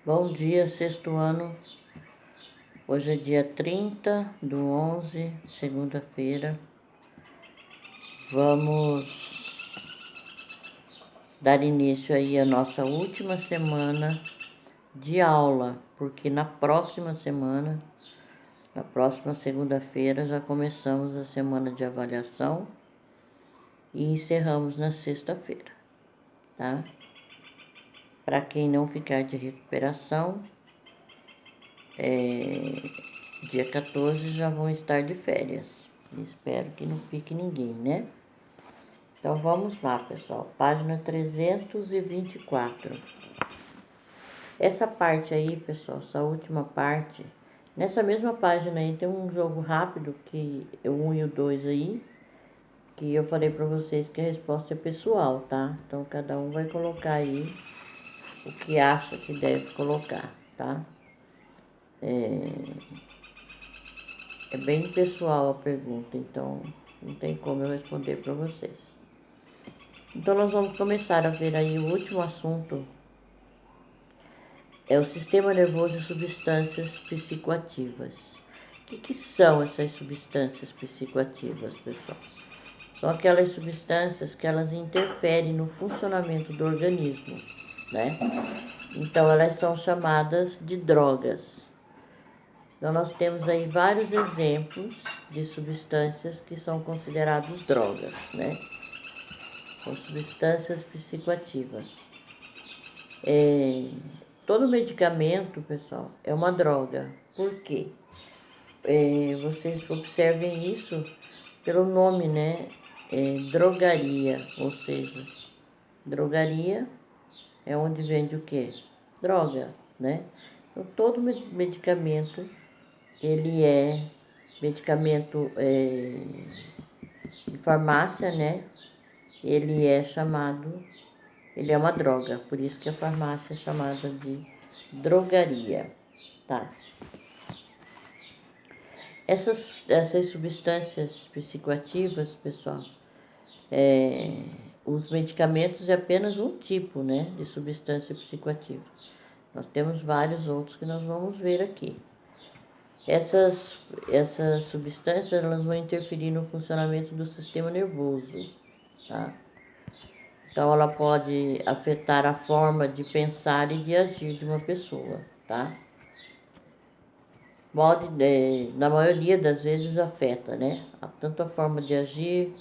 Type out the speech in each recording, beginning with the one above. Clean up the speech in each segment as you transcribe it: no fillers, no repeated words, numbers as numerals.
Bom dia, sexto ano. Hoje é dia 30/11, segunda-feira. Vamos dar início aí à nossa última semana de aula, porque na próxima semana, na próxima segunda-feira, já começamos a semana de avaliação e encerramos na sexta-feira, tá? Para quem não ficar de recuperação, dia 14 já vão estar de férias. Espero que não fique ninguém, né? Então vamos lá, pessoal. Página 324. Essa parte aí, pessoal, essa última parte, nessa mesma página aí tem um jogo rápido, que é o 1 e o 2 aí, que eu falei pra vocês que a resposta é pessoal, tá? Então cada um vai colocar aí o que acha que deve colocar, tá? É bem pessoal a pergunta, então não tem como eu responder para vocês. Então nós vamos começar a ver aí o último assunto, é o sistema nervoso e substâncias psicoativas. O que são essas substâncias psicoativas, pessoal? São aquelas substâncias que elas interferem no funcionamento do organismo, né? Então elas são chamadas de drogas. Então, nós temos aí vários exemplos de substâncias que são consideradas drogas, né? São substâncias psicoativas. Todo medicamento, pessoal, é uma droga. Por quê? Vocês observem isso pelo nome, né? Drogaria, ou seja, drogaria é onde vende o quê? Droga, né? Então, todo medicamento ele é medicamento de farmácia, né? Ele é uma droga, por isso que a farmácia é chamada de drogaria, tá? Essas substâncias psicoativas, pessoal, os medicamentos é apenas um tipo, né, de substância psicoativa. Nós temos vários outros que nós vamos ver aqui. Essas substâncias, elas vão interferir no funcionamento do sistema nervoso, tá? Então, ela pode afetar a forma de pensar e de agir de uma pessoa, tá? Na maioria das vezes afeta, né? Tanto a forma de agir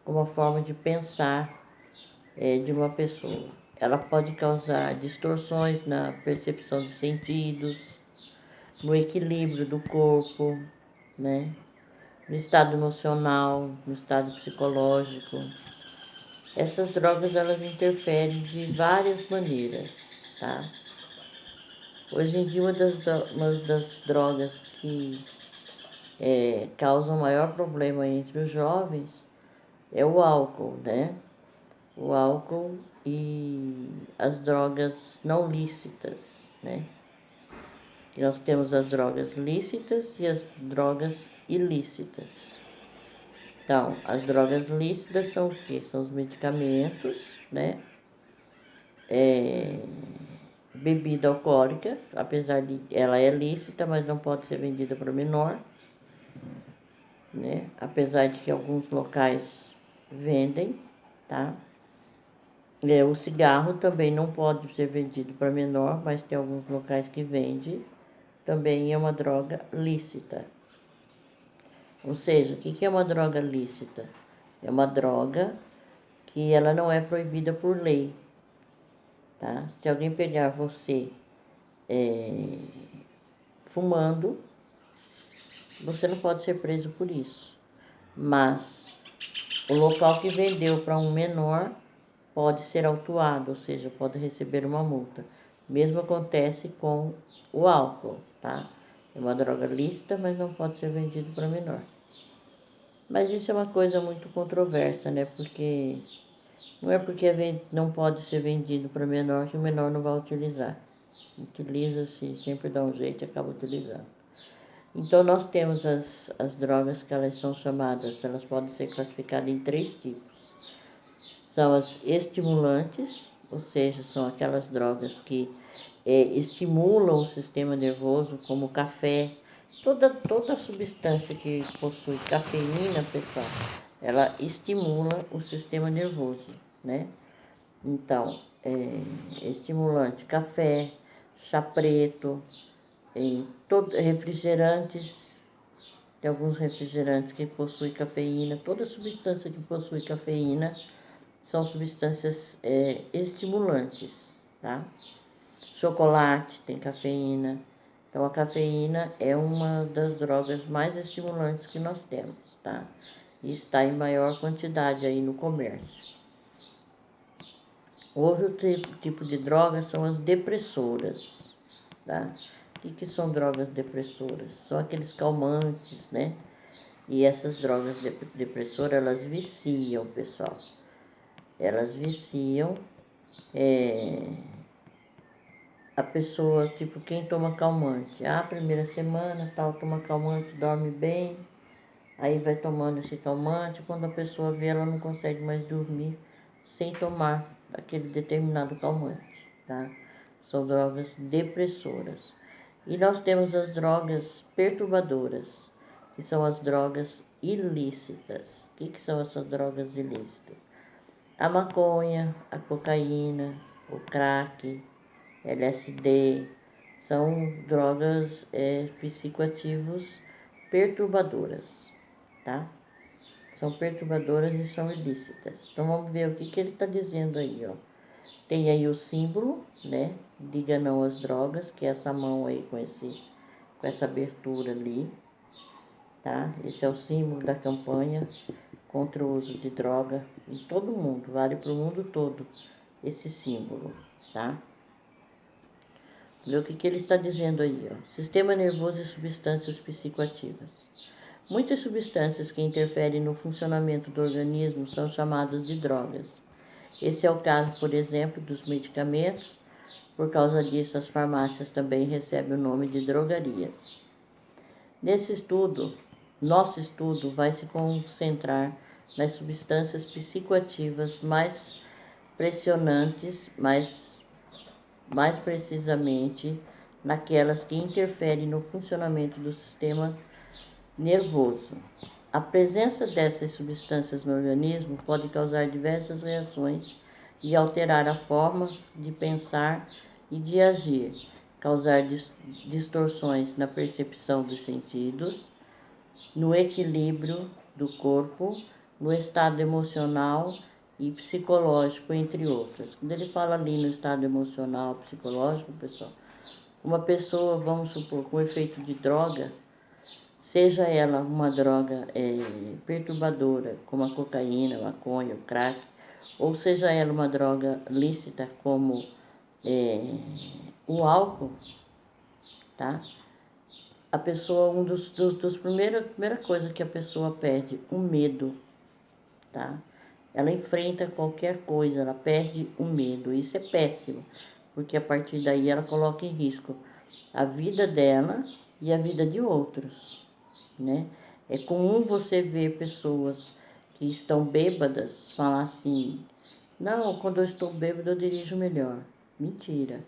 como a forma de pensar de uma pessoa. Ela pode causar distorções na percepção de sentidos, no equilíbrio do corpo, né? No estado emocional, no estado psicológico. Essas drogas, elas interferem de várias maneiras, tá? Hoje em dia, uma das drogas que causam maior problema entre os jovens é o álcool, né? O álcool e as drogas não lícitas, né? E nós temos as drogas lícitas e as drogas ilícitas. Então, as drogas lícitas são o quê? São os medicamentos, né? Bebida alcoólica, apesar de ela é lícita, mas não pode ser vendida para menor, né? Apesar de que alguns locais vendem, tá? O cigarro também não pode ser vendido para menor, mas tem alguns locais que vende. Também é uma droga lícita. Ou seja, o que é uma droga lícita? É uma droga que ela não é proibida por lei, tá? Se alguém pegar você fumando, você não pode ser preso por isso. Mas o local que vendeu para um menor pode ser autuado, ou seja, pode receber uma multa. Mesmo acontece com o álcool, tá? É uma droga lícita, mas não pode ser vendido para menor. Mas isso é uma coisa muito controversa, né? Porque não é porque não pode ser vendido para menor que o menor não vai utilizar. Utiliza-se, sempre dá um jeito e acaba utilizando. Então, nós temos as drogas que elas são chamadas, elas podem ser classificadas em 3 tipos. São as estimulantes, ou seja, são aquelas drogas que estimulam o sistema nervoso, como o café. Toda substância que possui cafeína, pessoal, ela estimula o sistema nervoso, né? Então, estimulante, café, chá preto, refrigerantes, tem alguns refrigerantes que possuem cafeína. Toda substância que possui cafeína são substâncias estimulantes, tá? Chocolate tem cafeína. Então, a cafeína é uma das drogas mais estimulantes que nós temos, tá? E está em maior quantidade aí no comércio. Outro tipo de droga são as depressoras, tá? O que são drogas depressoras? São aqueles calmantes, né? E essas drogas depressoras, elas viciam, pessoal. Elas viciam a pessoa, tipo, quem toma calmante. Primeira semana, tal, toma calmante, dorme bem. Aí vai tomando esse calmante, quando a pessoa vê, ela não consegue mais dormir sem tomar aquele determinado calmante, tá? São drogas depressoras. E nós temos as drogas perturbadoras, que são as drogas ilícitas. O que são essas drogas ilícitas? A maconha, a cocaína, o crack, LSD, são drogas psicoativos perturbadoras, tá? São perturbadoras e são ilícitas. Então, vamos ver o que ele está dizendo aí, ó. Tem aí o símbolo, né? Diga não às drogas, que é essa mão aí com essa abertura ali, tá? Esse é o símbolo da campanha contra o uso de droga em todo o mundo, vale para o mundo todo esse símbolo, tá? Vê o que ele está dizendo aí, ó. Sistema nervoso e substâncias psicoativas. Muitas substâncias que interferem no funcionamento do organismo são chamadas de drogas. Esse é o caso, por exemplo, dos medicamentos. Por causa disso, as farmácias também recebem o nome de drogarias. Nosso estudo vai se concentrar nas substâncias psicoativas mais pressionantes, mais precisamente naquelas que interferem no funcionamento do sistema nervoso. A presença dessas substâncias no organismo pode causar diversas reações e alterar a forma de pensar e de agir, causar distorções na percepção dos sentidos, no equilíbrio do corpo, no estado emocional e psicológico, entre outras. Quando ele fala ali no estado emocional, psicológico, pessoal, uma pessoa, vamos supor, com efeito de droga, seja ela uma droga perturbadora, como a cocaína, a maconha, o crack, ou seja ela uma droga lícita, como o álcool, tá? A pessoa, primeira coisa que a pessoa perde, o medo, tá? Ela enfrenta qualquer coisa, ela perde o medo. Isso é péssimo, porque a partir daí ela coloca em risco a vida dela e a vida de outros, né? É comum você ver pessoas que estão bêbadas falar assim: não, quando eu estou bêbado eu dirijo melhor. Mentira.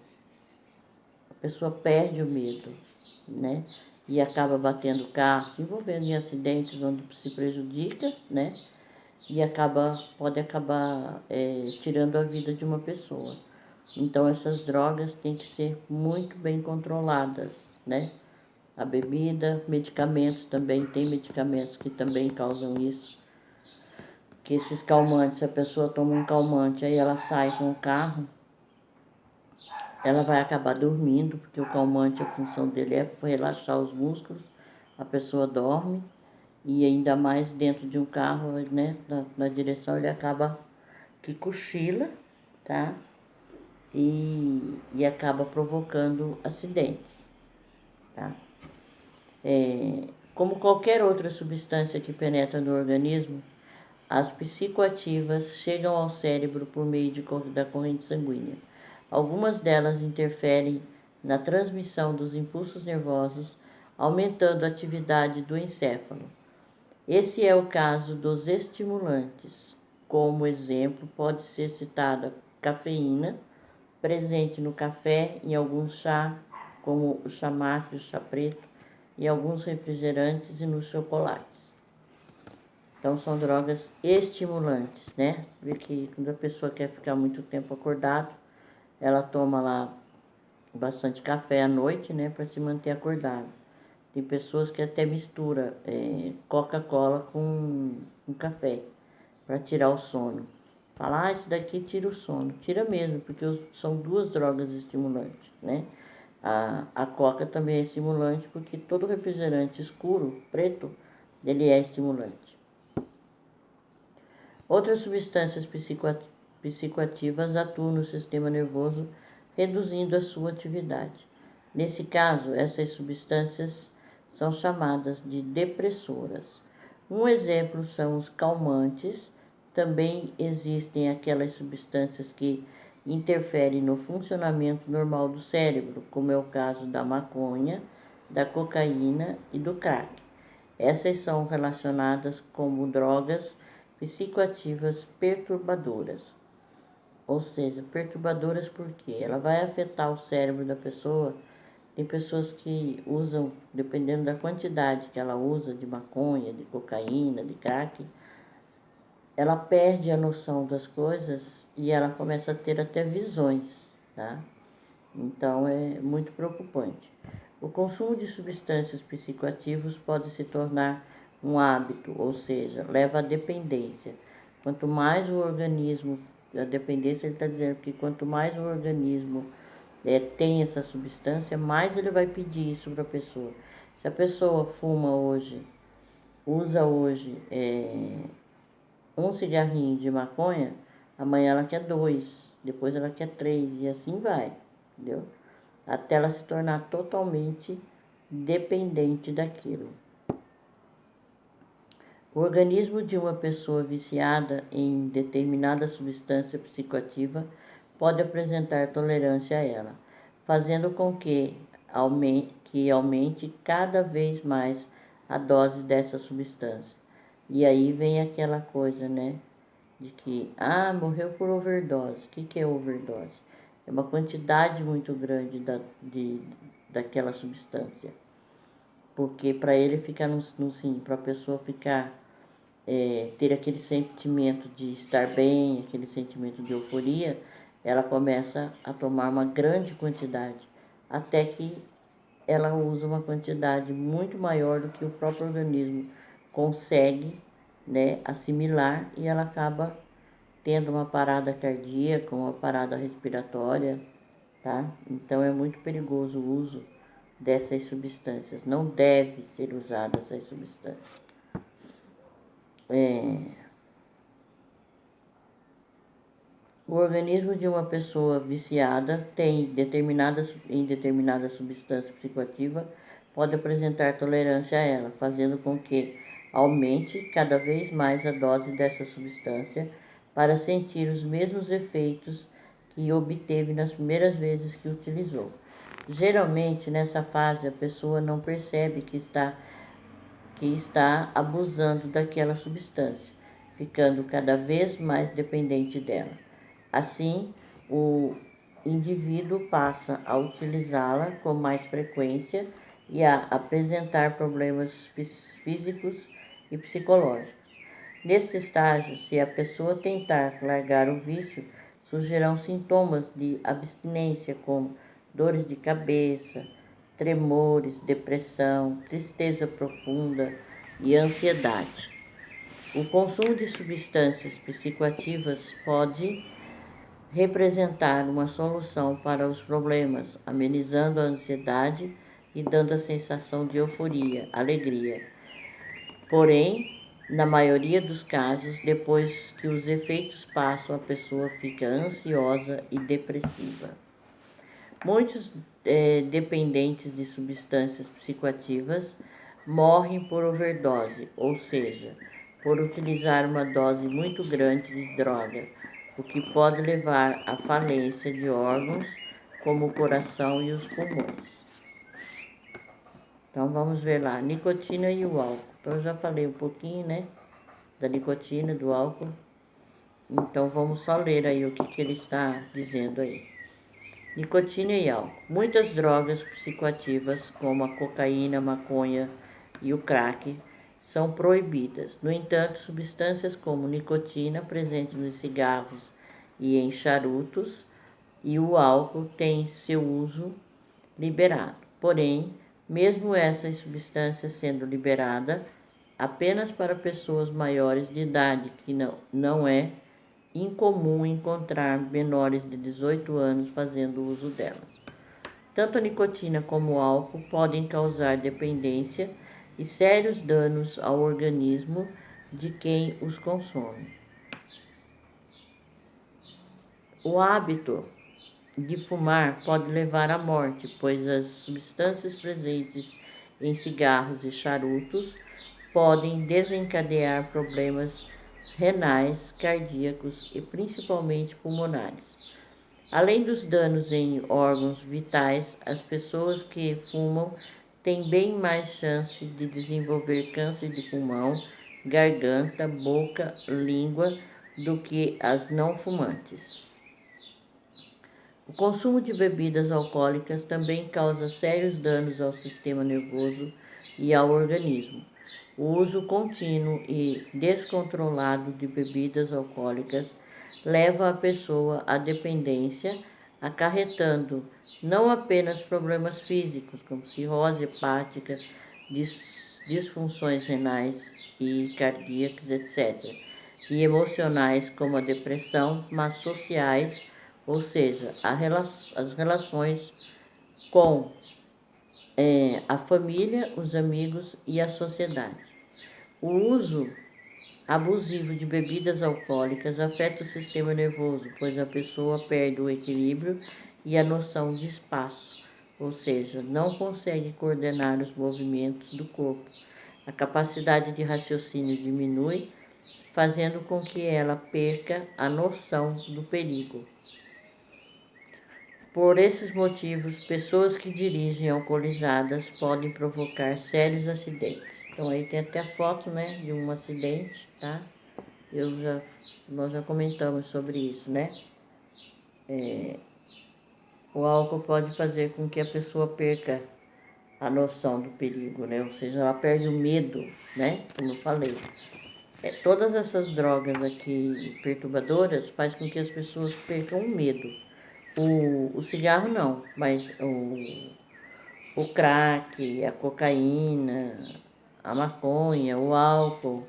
A pessoa perde o medo, né? E acaba batendo o carro, se envolvendo em acidentes onde se prejudica, né? E pode acabar tirando a vida de uma pessoa. Então, essas drogas têm que ser muito bem controladas, né? A bebida, medicamentos também, tem medicamentos que também causam isso. Que esses calmantes, se a pessoa toma um calmante, aí ela sai com o carro, ela vai acabar dormindo, porque o calmante, a função dele é relaxar os músculos, a pessoa dorme, e ainda mais dentro de um carro, né, na direção, ele acaba que cochila, tá? E acaba provocando acidentes, tá? Como qualquer outra substância que penetra no organismo, as psicoativas chegam ao cérebro por meio da corrente sanguínea. Algumas delas interferem na transmissão dos impulsos nervosos, aumentando a atividade do encéfalo. Esse é o caso dos estimulantes. Como exemplo, pode ser citada cafeína, presente no café, em alguns chá, como o chá mate, o chá preto, em alguns refrigerantes e nos chocolates. Então, são drogas estimulantes, né? Vê que quando a pessoa quer ficar muito tempo acordado, ela toma lá bastante café à noite, né? Para se manter acordado. Tem pessoas que até mistura Coca-Cola com café para tirar o sono. Fala, isso daqui tira o sono. Tira mesmo, porque são duas drogas estimulantes, né? A Coca também é estimulante, porque todo refrigerante escuro, preto, ele é estimulante. Outras substâncias psicoativas atuam no sistema nervoso, reduzindo a sua atividade. Nesse caso, essas substâncias são chamadas de depressoras. Um exemplo são os calmantes. Também existem aquelas substâncias que interferem no funcionamento normal do cérebro, como é o caso da maconha, da cocaína e do crack. Essas são relacionadas como drogas psicoativas perturbadoras. Ou seja, perturbadoras porque ela vai afetar o cérebro da pessoa. Tem pessoas que usam, dependendo da quantidade que ela usa de maconha, de cocaína, de crack, ela perde a noção das coisas e ela começa a ter até visões, tá? Então é muito preocupante. O consumo de substâncias psicoativas pode se tornar um hábito, ou seja, leva à dependência. Quanto mais o organismo, a dependência ele está dizendo que quanto mais o organismo tem essa substância, mais ele vai pedir isso para a pessoa. Se a pessoa fuma hoje, usa hoje um cigarrinho de maconha, amanhã ela quer 2, depois ela quer 3 e assim vai, entendeu? Até ela se tornar totalmente dependente daquilo. O organismo de uma pessoa viciada em determinada substância psicoativa pode apresentar tolerância a ela, fazendo com que aumente cada vez mais a dose dessa substância. E aí vem aquela coisa, né, de que, morreu por overdose. O que é overdose? É uma quantidade muito grande daquela substância. Porque para ele ficar para a pessoa ficar, ter aquele sentimento de estar bem, aquele sentimento de euforia, ela começa a tomar uma grande quantidade, até que ela usa uma quantidade muito maior do que o próprio organismo consegue, né, assimilar, e ela acaba tendo uma parada cardíaca, uma parada respiratória, tá? Então é muito perigoso o uso dessas substâncias. Não deve ser usada essas substâncias. O organismo de uma pessoa viciada em determinada substância psicoativa pode apresentar tolerância a ela, fazendo com que aumente cada vez mais a dose dessa substância para sentir os mesmos efeitos que obteve nas primeiras vezes que utilizou. Geralmente, nessa fase, a pessoa não percebe que está abusando daquela substância, ficando cada vez mais dependente dela. Assim, o indivíduo passa a utilizá-la com mais frequência e a apresentar problemas físicos e psicológicos. Neste estágio, se a pessoa tentar largar o vício, surgirão sintomas de abstinência como dores de cabeça, tremores, depressão, tristeza profunda e ansiedade. O consumo de substâncias psicoativas pode representar uma solução para os problemas, amenizando a ansiedade e dando a sensação de euforia, alegria. Porém, na maioria dos casos, depois que os efeitos passam, a pessoa fica ansiosa e depressiva. Muitos dependentes de substâncias psicoativas morrem por overdose, ou seja, por utilizar uma dose muito grande de droga, o que pode levar à falência de órgãos como o coração e os pulmões. Então vamos ver lá, nicotina e o álcool. Então eu já falei um pouquinho, né, da nicotina, do álcool. Então vamos só ler aí o que ele está dizendo aí. Nicotina e álcool. Muitas drogas psicoativas, como a cocaína, a maconha e o crack, são proibidas. No entanto, substâncias como nicotina, presente nos cigarros e em charutos, e o álcool têm seu uso liberado. Porém, mesmo essas substâncias sendo liberadas apenas para pessoas maiores de idade, que não é incomum encontrar menores de 18 anos fazendo uso delas. Tanto a nicotina como o álcool podem causar dependência e sérios danos ao organismo de quem os consome. O hábito de fumar pode levar à morte, pois as substâncias presentes em cigarros e charutos podem desencadear problemas renais, cardíacos e principalmente pulmonares. Além dos danos em órgãos vitais, as pessoas que fumam têm bem mais chance de desenvolver câncer de pulmão, garganta, boca, língua do que as não fumantes. O consumo de bebidas alcoólicas também causa sérios danos ao sistema nervoso e ao organismo. O uso contínuo e descontrolado de bebidas alcoólicas leva a pessoa à dependência, acarretando não apenas problemas físicos, como cirrose hepática, disfunções renais e cardíacas, etc., e emocionais, como a depressão, mas sociais, ou seja, as relações com a família, os amigos e a sociedade. O uso abusivo de bebidas alcoólicas afeta o sistema nervoso, pois a pessoa perde o equilíbrio e a noção de espaço, ou seja, não consegue coordenar os movimentos do corpo. A capacidade de raciocínio diminui, fazendo com que ela perca a noção do perigo. Por esses motivos, pessoas que dirigem alcoolizadas podem provocar sérios acidentes. Então aí tem até a foto, né, de um acidente, tá? Nós já comentamos sobre isso, né? O álcool pode fazer com que a pessoa perca a noção do perigo, né? Ou seja, ela perde o medo, né? Como eu falei. Todas essas drogas aqui perturbadoras faz com que as pessoas percam o medo. O cigarro não, mas o crack, a cocaína, a maconha, o álcool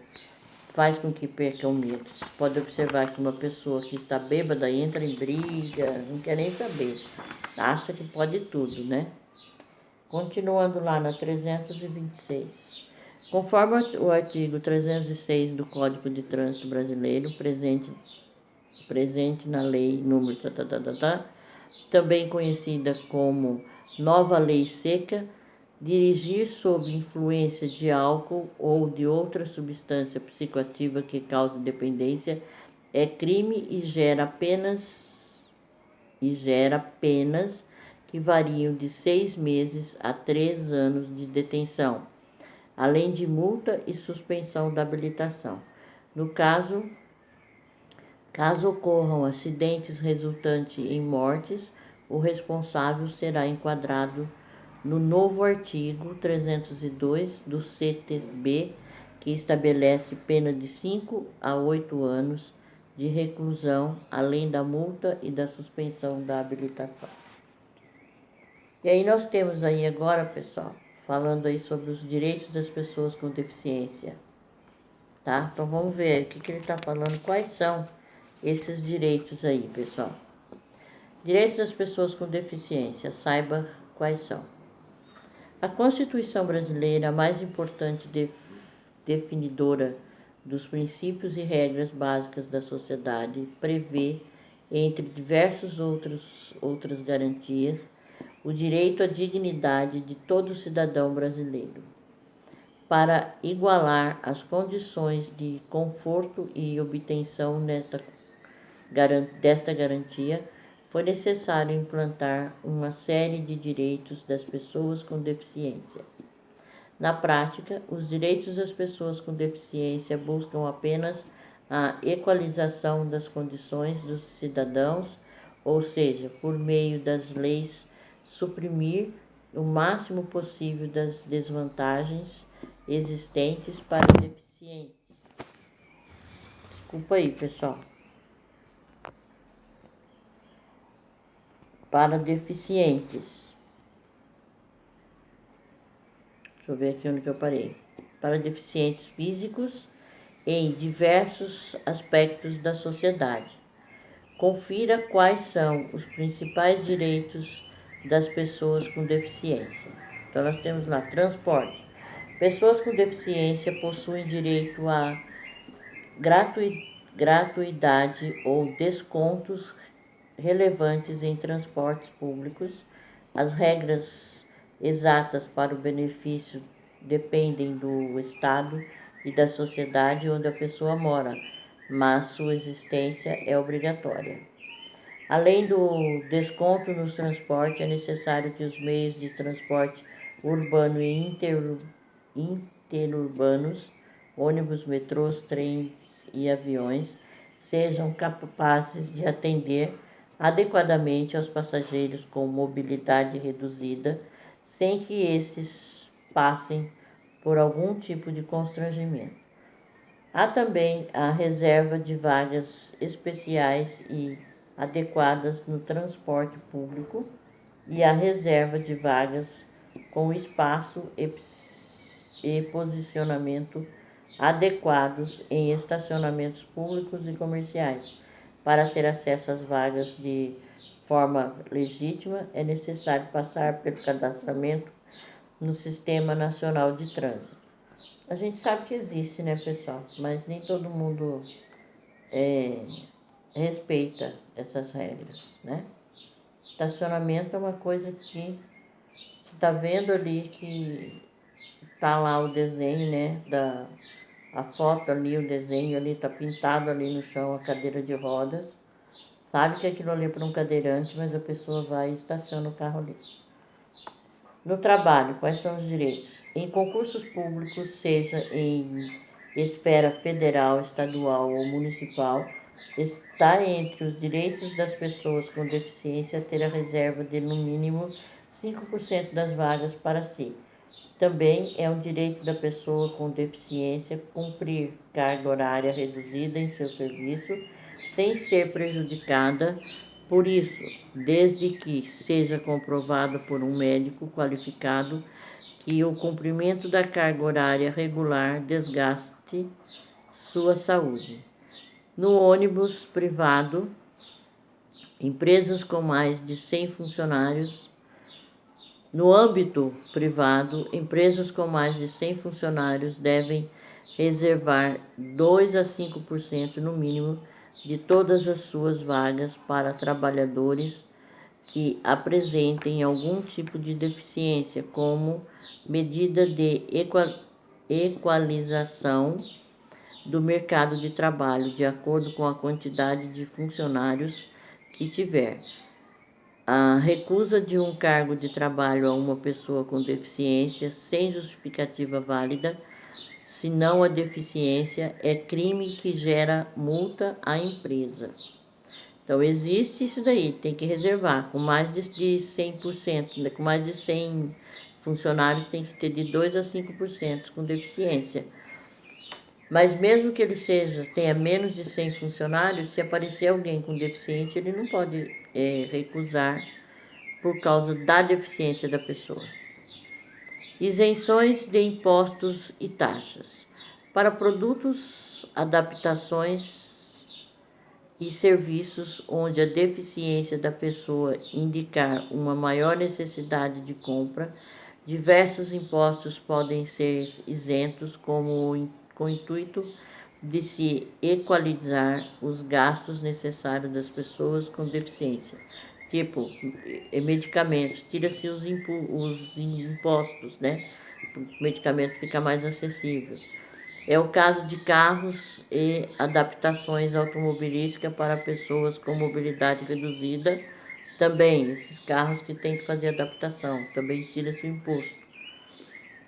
faz com que perca o medo. Você pode observar que uma pessoa que está bêbada entra em briga, não quer nem saber, acha que pode tudo, né? Continuando lá na 326. Conforme o artigo 306 do Código de Trânsito Brasileiro, presente na lei número também conhecida como Nova Lei Seca, dirigir sob influência de álcool ou de outra substância psicoativa que cause dependência é crime e gera penas que variam de 6 meses a 3 anos de detenção, além de multa e suspensão da habilitação. No caso ocorram acidentes resultantes em mortes, o responsável será enquadrado no novo artigo 302 do CTB, que estabelece pena de 5 a 8 anos de reclusão, além da multa e da suspensão da habilitação. E aí nós temos aí agora, pessoal, falando aí sobre os direitos das pessoas com deficiência, tá? Então vamos ver o que ele está falando, quais são esses direitos aí, pessoal. Direitos das pessoas com deficiência, saiba quais são. A Constituição brasileira, a mais importante definidora dos princípios e regras básicas da sociedade, prevê, entre diversas outras garantias, o direito à dignidade de todo cidadão brasileiro. Para igualar as condições de conforto e obtenção desta garantia, foi necessário implantar uma série de direitos das pessoas com deficiência. Na prática, os direitos das pessoas com deficiência buscam apenas a equalização das condições dos cidadãos, ou seja, por meio das leis, suprimir o máximo possível das desvantagens existentes para deficientes. Desculpa aí, pessoal. Para deficientes. Deixa eu ver aqui onde que eu parei. Para deficientes físicos em diversos aspectos da sociedade. Confira quais são os principais direitos das pessoas com deficiência. Então, nós temos lá transporte. Pessoas com deficiência possuem direito a gratuidade ou descontos relevantes em transportes públicos. As regras exatas para o benefício dependem do estado e da sociedade onde a pessoa mora, mas sua existência é obrigatória. Além do desconto nos transportes, é necessário que os meios de transporte urbano e interurbanos, ônibus, metrôs, trens e aviões, sejam capazes de atender adequadamente aos passageiros com mobilidade reduzida, sem que esses passem por algum tipo de constrangimento. Há também a reserva de vagas especiais e adequadas no transporte público e a reserva de vagas com espaço e posicionamento adequados em estacionamentos públicos e comerciais. Para ter acesso às vagas de forma legítima, é necessário passar pelo cadastramento no Sistema Nacional de Trânsito. A gente sabe que existe, né, pessoal? Mas nem todo mundo respeita essas regras, né? Estacionamento é uma coisa que você está vendo ali que tá lá o desenho, né, a foto ali, o desenho ali, tá pintado ali no chão a cadeira de rodas. Sabe que aquilo ali é para um cadeirante, mas a pessoa vai e estaciona o carro ali. No trabalho, quais são os direitos? Em concursos públicos, seja em esfera federal, estadual ou municipal, está entre os direitos das pessoas com deficiência ter a reserva de, no mínimo, 5% das vagas para si. Também é um direito da pessoa com deficiência cumprir carga horária reduzida em seu serviço, sem ser prejudicada por isso, desde que seja comprovado por um médico qualificado que o cumprimento da carga horária regular desgaste sua saúde. No ônibus privado, empresas com mais de 100 funcionários. No âmbito privado, empresas com mais de 100 funcionários devem reservar 2 a 5% no mínimo de todas as suas vagas para trabalhadores que apresentem algum tipo de deficiência, como medida de equalização do mercado de trabalho, de acordo com a quantidade de funcionários que tiver. A recusa de um cargo de trabalho a uma pessoa com deficiência sem justificativa válida, senão a deficiência, é crime que gera multa à empresa. Então, existe isso daí, tem que reservar, com mais de 100%, né? Com mais de 100 funcionários, tem que ter de 2 a 5% com deficiência. Mas mesmo que ele tenha menos de 100 funcionários, se aparecer alguém com deficiência, ele não pode recusar por causa da deficiência da pessoa. Isenções de impostos e taxas. Para produtos, adaptações e serviços onde a deficiência da pessoa indicar uma maior necessidade de compra, diversos impostos podem ser isentos com o intuito de se equalizar os gastos necessários das pessoas com deficiência. Tipo, medicamentos, tira-se os impostos, né? O medicamento fica mais acessível. É o caso de carros e adaptações automobilísticas para pessoas com mobilidade reduzida. Também, esses carros que têm que fazer adaptação, também tira-se o imposto.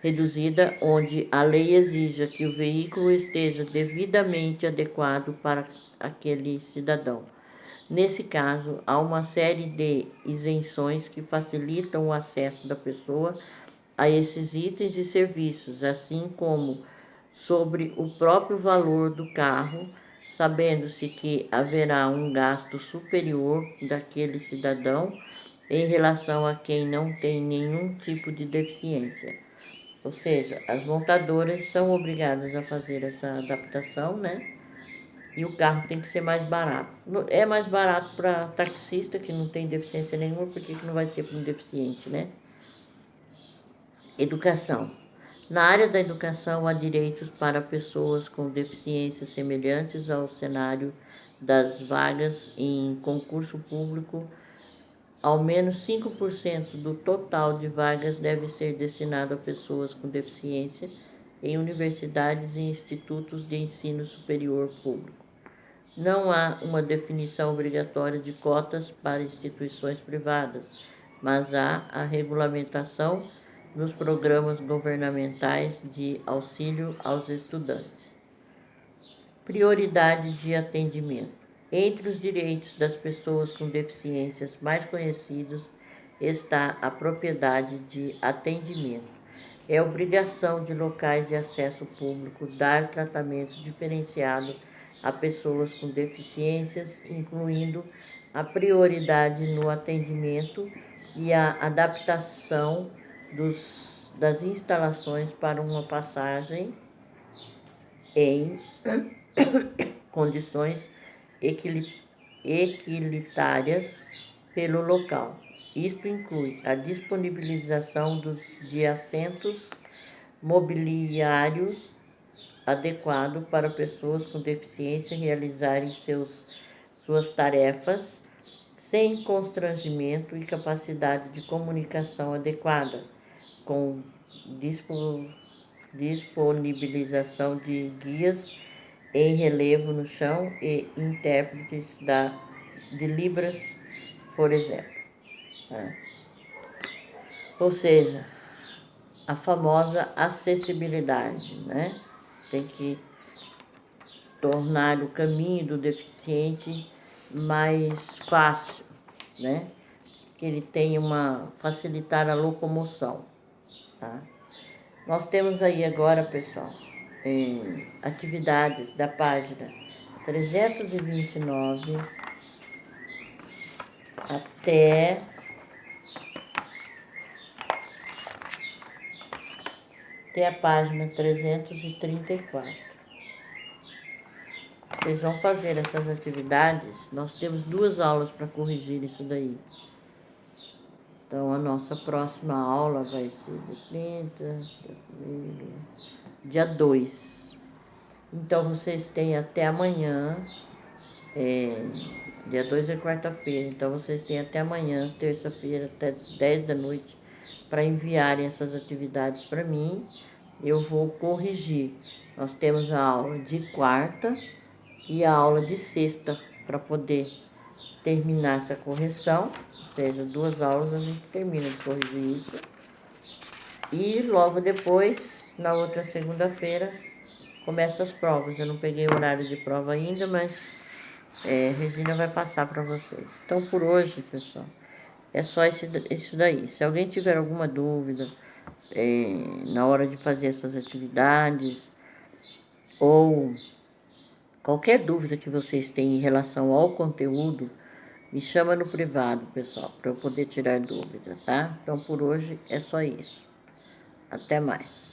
Reduzida, onde a lei exija que o veículo esteja devidamente adequado para aquele cidadão. Nesse caso, há uma série de isenções que facilitam o acesso da pessoa a esses itens e serviços, assim como sobre o próprio valor do carro, sabendo-se que haverá um gasto superior daquele cidadão em relação a quem não tem nenhum tipo de deficiência. Ou seja, as montadoras são obrigadas a fazer essa adaptação, né? E o carro tem que ser mais barato. É mais barato para taxista que não tem deficiência nenhuma, porque que não vai ser para um deficiente, né? Educação. Na área da educação, há direitos para pessoas com deficiências semelhantes ao cenário das vagas em concurso público. Ao menos 5% do total de vagas deve ser destinado a pessoas com deficiência em universidades e institutos de ensino superior público. Não há uma definição obrigatória de cotas para instituições privadas, mas há a regulamentação nos programas governamentais de auxílio aos estudantes. Prioridade de atendimento. Entre os direitos das pessoas com deficiências mais conhecidos está a propriedade de atendimento. É obrigação de locais de acesso público dar tratamento diferenciado a pessoas com deficiências, incluindo a prioridade no atendimento e a adaptação das instalações para uma passagem em condições equilitárias pelo local. Isto inclui a disponibilização de assentos mobiliários adequado para pessoas com deficiência realizarem suas tarefas sem constrangimento e capacidade de comunicação adequada, com disponibilização de guias em relevo no chão e intérpretes de Libras, por exemplo. Ou seja, a famosa acessibilidade, né? Tem que tornar o caminho do deficiente mais fácil, né? Que ele tenha facilitar a locomoção, tá? Nós temos aí agora, pessoal, atividades da página 329 até a página 334. Vocês vão fazer essas atividades. Nós temos 2 aulas para corrigir isso daí. Então, a nossa próxima aula vai ser dia 2. Então, vocês têm até amanhã. Dia 2 é quarta-feira. Então, vocês têm até amanhã, terça-feira, até as 10 da noite, para enviarem essas atividades para mim. Eu vou corrigir. Nós temos a aula de quarta e a aula de sexta para poder terminar essa correção, ou seja, 2 aulas a gente termina de corrigir isso. E logo depois, na outra segunda-feira, começa as provas. Eu não peguei o horário de prova ainda, mas Regina vai passar para vocês. Então, por hoje, pessoal, é só isso daí. Se alguém tiver alguma dúvida na hora de fazer essas atividades, ou qualquer dúvida que vocês tenham em relação ao conteúdo, me chama no privado, pessoal, para eu poder tirar dúvida, tá? Então, por hoje é só isso. Até mais.